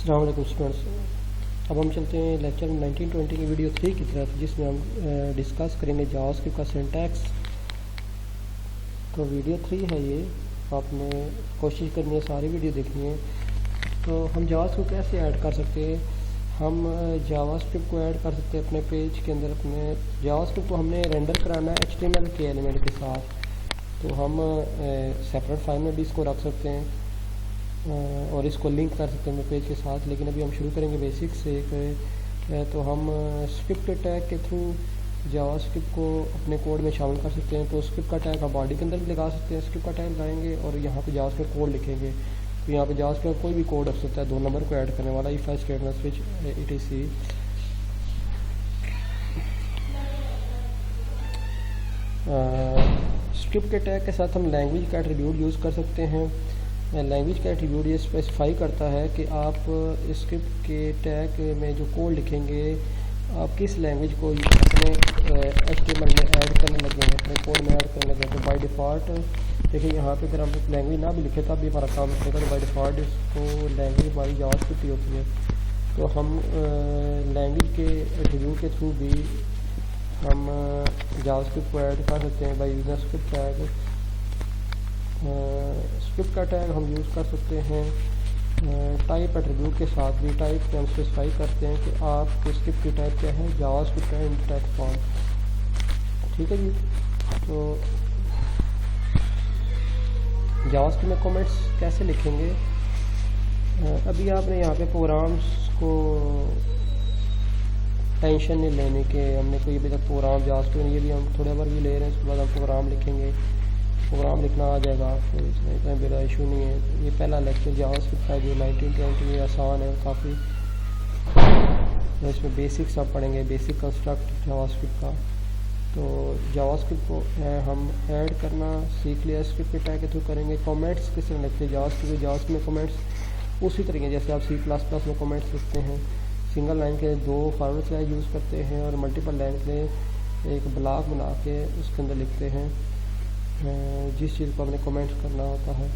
अस्सलाम वालेकुम स्टूडेंट्स। अब हम चलते हैं लेक्चर 1920 की वीडियो 3 की तरफ, जिसमें हम डिस्कस करेंगे जावास्क्रिप्ट का सिंटैक्स। तो वीडियो 3 है ये, आपने कोशिश करनी है सारी वीडियो देखनी है। तो हम जावास्क्रिप्ट कैसे ऐड कर सकते हैं? हम जावास्क्रिप्ट को ऐड कर सकते हैं अपने पेज के अंदर। अपने जावास्क्रिप्ट को हमने रेंडर कराना है HTML के एलिमेंट के साथ, तो हम सेपरेट फाइल में भी इसको रख सकते हैं और इसको लिंक कर सकते हैं पेज के साथ। लेकिन अभी हम शुरू करेंगे बेसिक से। तो हम स्क्रिप्ट टैग के थ्रू जावास्क्रिप्ट को अपने कोड में शामिल कर सकते हैं। तो स्क्रिप्ट का टैग हम बॉडी के अंदर भी लगा सकते हैं। स्क्रिप्ट का टैग लगाएंगे और यहाँ पे जावास्क्रिप्ट कोड लिखेंगे। तो यहाँ पे जावास्क्रिप्ट कोई भी कोड हो सकता है 2 नंबर को ऐड करने वाला, if I statement switch etc। Script के टैग के साथ हम लैंग्वेज का एट्रीब्यूट यूज़ कर सकते हैं। लैंग्वेज का एट्रीब्यूट ये स्पेसिफाई करता है कि आप स्क्रिप्ट के टैग में जो कोड लिखेंगे आप किस लैंग्वेज को अपने HTML में ऐड करने लगे हैं, अपने कोड में ऐड करने लगे हैं। तो बाय डिफ़ॉल्ट देखिए यहाँ पे अगर हम लैंग्वेज ना भी लिखे तब भी हमारा काम करेगा। तो बाय डिफ़ॉल्ट इसको लैंग्वेज हमारी जावास्क्रिप्ट ही होती है। तो हम लैंग्वेज के एट्रीब्यूट के थ्रू भी हम जावास्क्रिप्ट को ऐड कर सकते हैं by using script tag. Script का टैग हम यूज़ कर सकते हैं टाइप एट्रीब्यूट के साथ भी। टाइप में हम स्पेसिफाई करते हैं कि आप स्क्रिप्ट की टाइप क्या है, जावास्क्रिप्ट है, इन टाइप फॉर्म। ठीक है जी। तो जावास्क्रिप्ट में कमेंट्स कैसे लिखेंगे? अभी आपने यहाँ पे प्रोग्राम्स को टेंशन नहीं लेने के, हमने कोई अभी तक प्रोग्राम जावास्क्रिप्ट ये भी हम थोड़े बार भी ले रहे हैं। उसके बाद हम प्रोग्राम लिखेंगे, प्रोग्राम लिखना आ जाएगा आपको, इसमें इतना बड़ा इशू नहीं है। ये पहला लेक्चर जावास्क्रिप्ट का जो 1920 ये आसान है काफ़ी। तो इसमें बेसिक्स आप पढ़ेंगे, बेसिक कंस्ट्रक्ट जावास्क्रिप्ट का। तो जावास्क्रिप्ट को हम ऐड करना सीख लिया, स्क्रिप्ट के टैग के थ्रू करेंगे। कमेंट्स किस तरह लिखते हैं जावास्क्रिप्ट में कमेंट्स उसी तरीके जैसे आप C++ में कमेंट्स लिखते हैं। सिंगल लाइन के 2 फॉरवर्ड स्लैश यूज़ करते हैं और मल्टीपल लाइन के एक ब्लॉक बना के उसके अंदर लिखते हैं जिस चीज़ को हमने कमेंट करना होता है।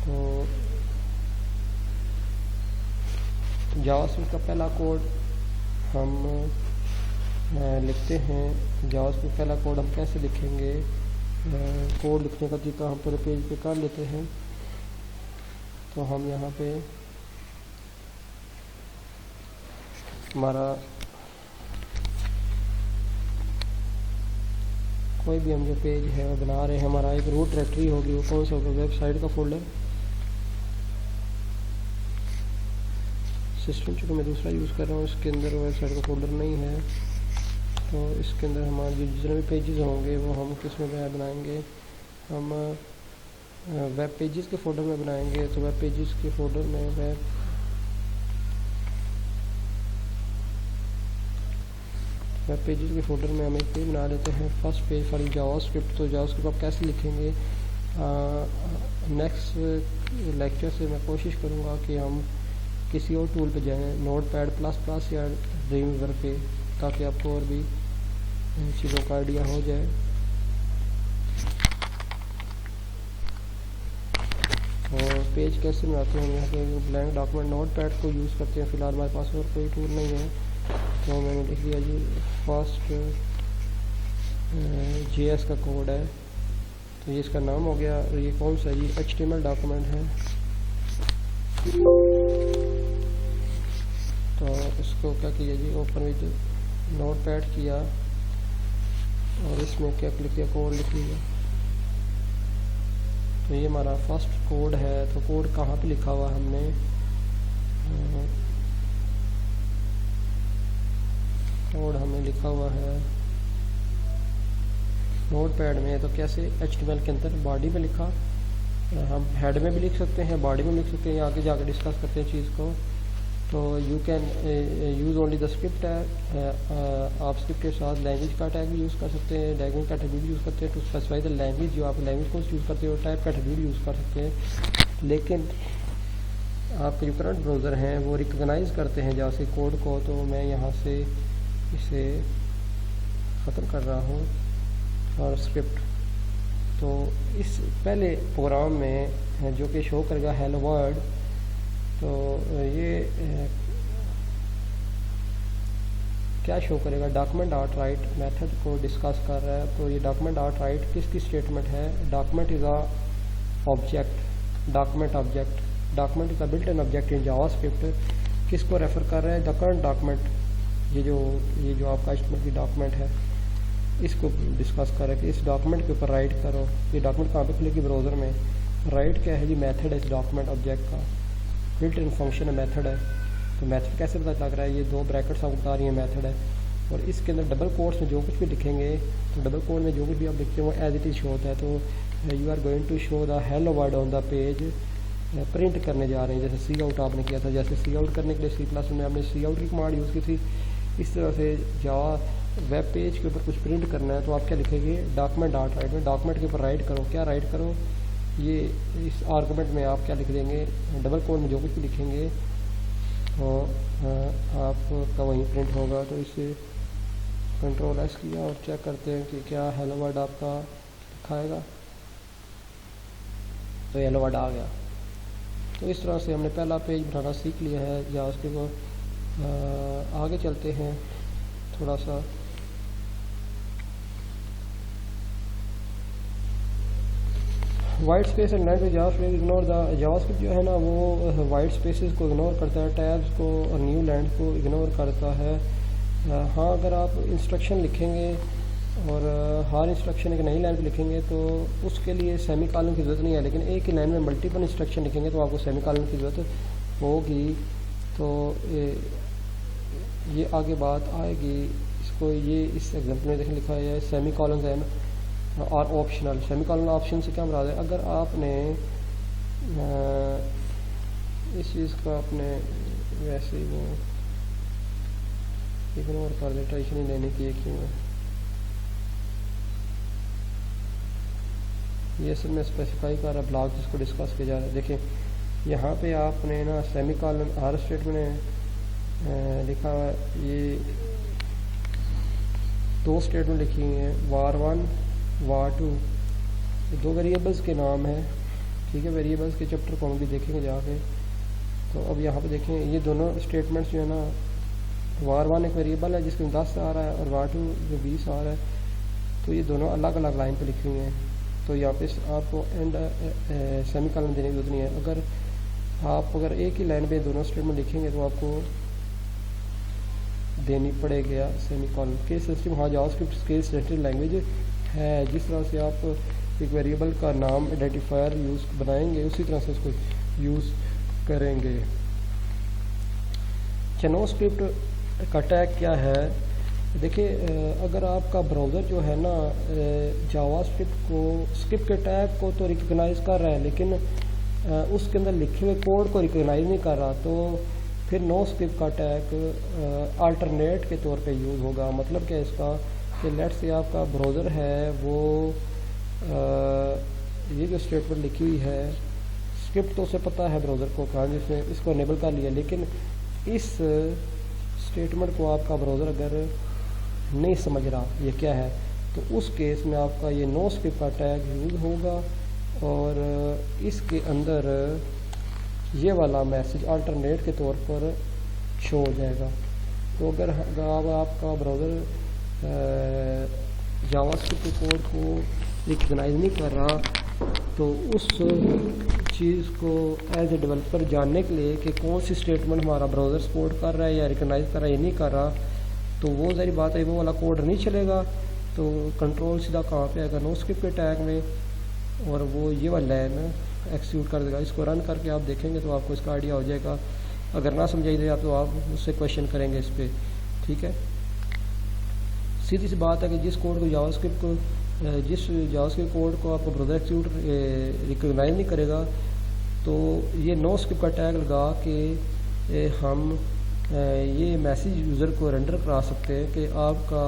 तो जावास्क्रिप्ट का पहला कोड हम लिखते हैं। जावास्क्रिप्ट पहला कोड हम कैसे लिखेंगे? कोड लिखने का तरीका हम पूरे पेज पे कर लेते हैं। तो हम यहाँ पे हमारा कोई भी हम जो पेज है वो बना रहे हैं, हमारा एक रूट डायरेक्टरी होगी, वो कौन सा होगा? वेबसाइट का फोल्डर। सिस्टम चूँकि मैं दूसरा यूज़ कर रहा हूँ, इसके अंदर वेबसाइट का फोल्डर नहीं है। तो इसके अंदर हमारे जितने भी पेजेस होंगे वो हम किस में बनाएंगे? हम वेब पेजेस के फोल्डर में बनाएंगे। तो वेब पेजेस के फोल्डर में वेब पेजेस के फोल्डर में हम एक पेज बना लेते हैं, फर्स्ट पेज फॉर जावास्क्रिप्ट। तो जावास्क्रिप्ट आप कैसे लिखेंगे? नेक्स्ट लेक्चर से मैं कोशिश करूँगा कि हम किसी और टूल पे जाएं, नोटपैड++ या ड्रीमवीवर पे, ताकि आपको और भी चीज़ों का आइडिया हो जाए। और पेज कैसे बनाते हैं? यहाँ पे ब्लैंक डॉक्यूमेंट नोटपैड को यूज़ करते हैं। फिलहाल हमारे पास और कोई टूल नहीं है, तो मैंने लिख दिया जी फर्स्ट JS का कोड है। तो ये इसका नाम हो गया। और ये कौन सा जी? HTML डॉक्यूमेंट है। तो इसको क्या किया जी, ओपन विद नोटपैड किया और इसमें क्या लिख दिया, कोड लिख लिया। तो ये हमारा फर्स्ट कोड है। तो कोड कहाँ पे लिखा हुआ हमने? कोड हमने लिखा हुआ है नोटपैड में। तो कैसे? HTML के अंदर बॉडी में लिखा। हम हेड में भी लिख सकते हैं, बॉडी में लिख सकते हैं, आगे जाकर डिस्कस करते हैं चीज़ को। तो you can use only the script tag. आप स्क्रिप्ट के साथ लैंग्वेज का टैग भी यूज़ कर सकते हैं, लैंग्वेज का एट्रीब्यूट यूज़ करते हैं टू स्पेसिफाई द लैंग्वेज। जो आप लैंग्वेज को यूज़ करते हो टाइप का एट्रीब्यूट यूज़ कर सकते हैं। लेकिन आपके जो करंट ब्राउज़र हैं वो रिकगनाइज़ करते हैं जावास्क्रिप्ट कोड को। तो मैं यहाँ से इसे ख़त्म कर रहा हूँ और स्क्रिप्ट। तो इस पहले प्रोग्राम में जो कि शो करेगा हेलो वर्ल्ड, तो ये क्या शो करेगा, डॉक्यूमेंट डॉट राइट मेथड को डिस्कस कर रहा है। तो ये डॉक्यूमेंट डॉट राइट किसकी स्टेटमेंट है, document is a object, document object, document is a built in object in JavaScript. किसको रेफर कर रहा है, द करंट डॉक्यूमेंट, ये जो आपका HTML की डॉक्यूमेंट है इसको डिस्कस कर रहा है कि इस डॉक्यूमेंट के ऊपर राइट करो। ये डॉक्यूमेंट कहाँ पे खुलेगी, ब्राउज़र में। राइट क्या है जी, मेथड है इस डॉक्यूमेंट ऑब्जेक्ट का, बिल्ट इन फंक्शन है, मेथड है। तो मेथड कैसे पता लग रहा है, ये दो ब्रैकेट्स आपको बता रही है मेथड है, और इसके अंदर डबल कोट्स में जो कुछ भी लिखेंगे, तो डबल कोट में जो कुछ भी आप लिखते हैं वो एज इट इज शो होता है। तो you are going to show the hello word on the page, print करने जा रहे हैं। जैसे सी आउट आपने किया था, जैसे सी आउट करने के लिए C+ में आपने सी आउट की कमांड यूज़ की थी, इस तरह से जावा वेब पेज के ऊपर कुछ प्रिंट करना है तो आप क्या लिखेंगे, डॉक्यूमेंट डॉट राइट में डॉक्यूमेंट के ऊपर राइट करो। क्या राइट करो, ये इस आर्गुमेंट में आप क्या लिख देंगे, डबल कोट में जो कुछ भी लिखेंगे तो आपका वहीं प्रिंट होगा। तो इसे Ctrl+S किया और चेक करते हैं कि क्या हेलो वर्ड आपका दिखाएगा, तो हेलो वर्ड आ गया। तो इस तरह से हमने पहला पेज बनाना सीख लिया है। या उसके बाद आगे चलते हैं थोड़ा सा। White space and language JavaScript ignore the, JavaScript जो है ना वो वाइट स्पेसेस को इग्नोर करता है, टैब्स को और न्यू लैंड को इग्नोर करता है। हाँ, अगर आप इंस्ट्रक्शन लिखेंगे और हर इंस्ट्रक्शन एक नई लाइन पे लिखेंगे तो उसके लिए सेमी कॉलन की ज़रूरत नहीं है, लेकिन एक ही लाइन में मल्टीपल इंस्ट्रक्शन लिखेंगे तो आपको सेमी कॉलन की ज़रूरत होगी। तो ये आगे बात आएगी इसको, ये इस एग्जाम्पल में देखें लिखा है सेमी कॉलन है और ऑप्शनल। सेमी कॉलन ऑप्शन से क्या मुराद है, अगर आपने इस चीज़ का अपने वैसे ही वो इग्नोर कर दे, टेंशन नहीं लेने की, क्यों है ये सब मैं स्पेसिफाई कर रहा ब्लॉग जिसको डिस्कस किया जा रहा है। देखिए यहाँ पे आपने ना सेमी कॉलन हर स्टेटमेंट में लिखा हुआ, ये दो स्टेटमेंट लिखी हुई हैं, var1 var2, दो वेरिएबल्स के नाम है, ठीक है। वेरिएबल्स के चैप्टर को हम भी देखेंगे जाके। तो अब यहाँ पे देखें ये दोनों स्टेटमेंट्स जो है ना, var1 एक वेरिएबल है जिसमें 10 आ रहा है और var2 जो 20 आ रहा है, तो ये दोनों अलग अलग लाइन पे लिखी हुई हैं। तो यहाँ पे आपको एंड सेमी कॉलन देने की जरूरत नहीं है। अगर एक ही लाइन पे दोनों स्टेटमेंट लिखेंगे तो आपको देनी पड़ेगी सेमी कॉलन। केस सिस्टम, हाँ जावास्क्रिप्ट केस सेंसिटिव लैंग्वेज है, जिस तरह से आप एक वेरिएबल का नाम आइडेंटिफायर यूज़ बनाएंगे उसी तरह से उसको यूज़ करेंगे। चनोस्क्रिप्ट का टैग क्या है, देखिए अगर आपका ब्राउज़र जो है ना जावास्क्रिप्ट को, स्क्रिप्ट के टैग को तो रिकग्नाइज़ कर रहा है लेकिन उसके अंदर लिखे हुए कोड को रिकग्नाइज़ नहीं कर रहा, तो फिर नो स्क्रिप्ट का टैग अल्टरनेट के तौर पे यूज़ होगा। मतलब क्या इसका, कि लेट से आपका ब्राउज़र है वो ये जो स्टेटमेंट लिखी हुई है, स्क्रिप्ट तो उसे पता है ब्राउज़र को, कहाँ जिसने इसको इनेबल कर लिया, लेकिन इस स्टेटमेंट को आपका ब्राउज़र अगर नहीं समझ रहा ये क्या है, तो उस केस में आपका ये नो स्क्रिप्ट का टैग यूज़ होगा और इसके अंदर ये वाला मैसेज अल्टरनेट के तौर पर शो हो जाएगा। तो अगर आपका ब्राउज़र जावास्क्रिप्ट के कोड को रिकग्नाइज नहीं कर रहा, तो उस चीज़ को एज ए डेवलपर जानने के लिए कि कौन सी स्टेटमेंट हमारा ब्राउज़र सपोर्ट कर रहा है या रिकग्नाइज कर रहा है या नहीं कर रहा, तो वो सारी बात है, वो वाला कोड नहीं चलेगा। तो कंट्रोल सीधा कहाँ पे आएगा, नो स्क्रिप्ट के टैग में, और वो ये वाला लाइन एक्सिक्यूट कर देगा। इसको रन करके आप देखेंगे तो आपको इसका आइडिया हो जाएगा। अगर ना समझाई दे तो आप उससे क्वेश्चन करेंगे इस पर, ठीक है। सीधी सी बात है कि जिस कोड को जावास्क्रिप्ट कोड को आपको ब्राउज़र एक्सिक्यूट रिकग्नाइज नहीं करेगा, तो ये नो स्क्रिप्ट का टैग लगा के हम ये मैसेज यूज़र को रेंडर करा सकते हैं कि आपका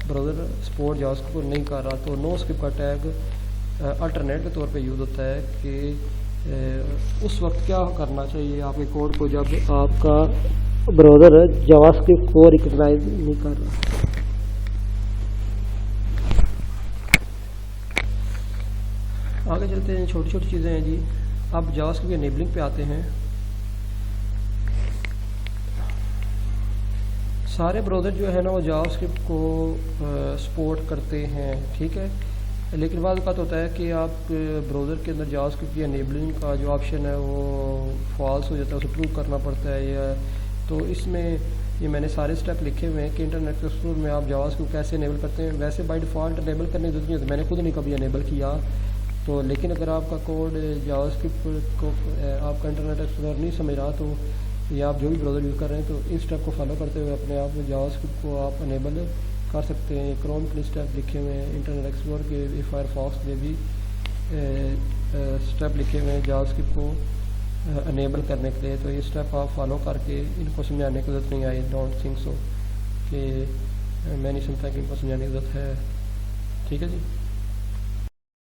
ब्राउज़र सपोर्ट जावास्क्रिप्ट को नहीं कर रहा। तो नो स्क्रिप्ट का टैग अल्टरनेट के तौर पे यूज़ होता है कि उस वक्त क्या करना चाहिए आपके कोड को जब आपका ब्राउज़र जावास्क्रिप्ट को रिकग्नाइज नहीं कर रहा। आगे चलते हैं, छोटी छोटी चीज़ें हैं जी। अब जावास्क्रिप्ट की एनेबलिंग पे आते हैं। सारे ब्राउज़र जो है ना वो जावास्क्रिप्ट को सपोर्ट करते हैं, ठीक है। लेकिन बाद बात होता है कि आप ब्राउज़र के अंदर जावास्क्रिप्ट की एनेबलिंग का जो ऑप्शन है वो फॉल्स हो जाता है, उसे ट्रू करना पड़ता है। या तो इसमें ये मैंने सारे स्टेप लिखे हुए हैं कि इंटरनेट एक्सप्लोरर में आप जावास्क्रिप्ट कैसे इनेबल करते हैं। वैसे बाय डिफ़ॉल्ट इनेबल करने की जरूरत नहीं होती, मैंने खुद नहीं कभी इनेबल किया। तो लेकिन अगर आपका कोड जावास्क्रिप्ट को आपका इंटरनेट एक्सप्लोरर नहीं समझ रहा, तो या आप जो भी ब्राउज़र यूज़ कर रहे हैं, तो इस स्टेप को फॉलो करते हुए अपने आप जावास्क्रिप्ट को आप इनेबल कर सकते हैं। क्रोम के लिए स्टेप लिखे हुए हैं, इंटरनेट एक्सप्लोरर के, फायरफॉक्स में भी स्टेप लिखे हुए हैं जावास्क्रिप्ट को इनेबल करने के लिए। तो ये स्टेप आप फॉलो करके इनको समझाने की ज़रूरत नहीं आई, डोंट थिंक सो कि मैं नहीं समझता कि इनको समझाने की ज़रूरत है, ठीक है जी।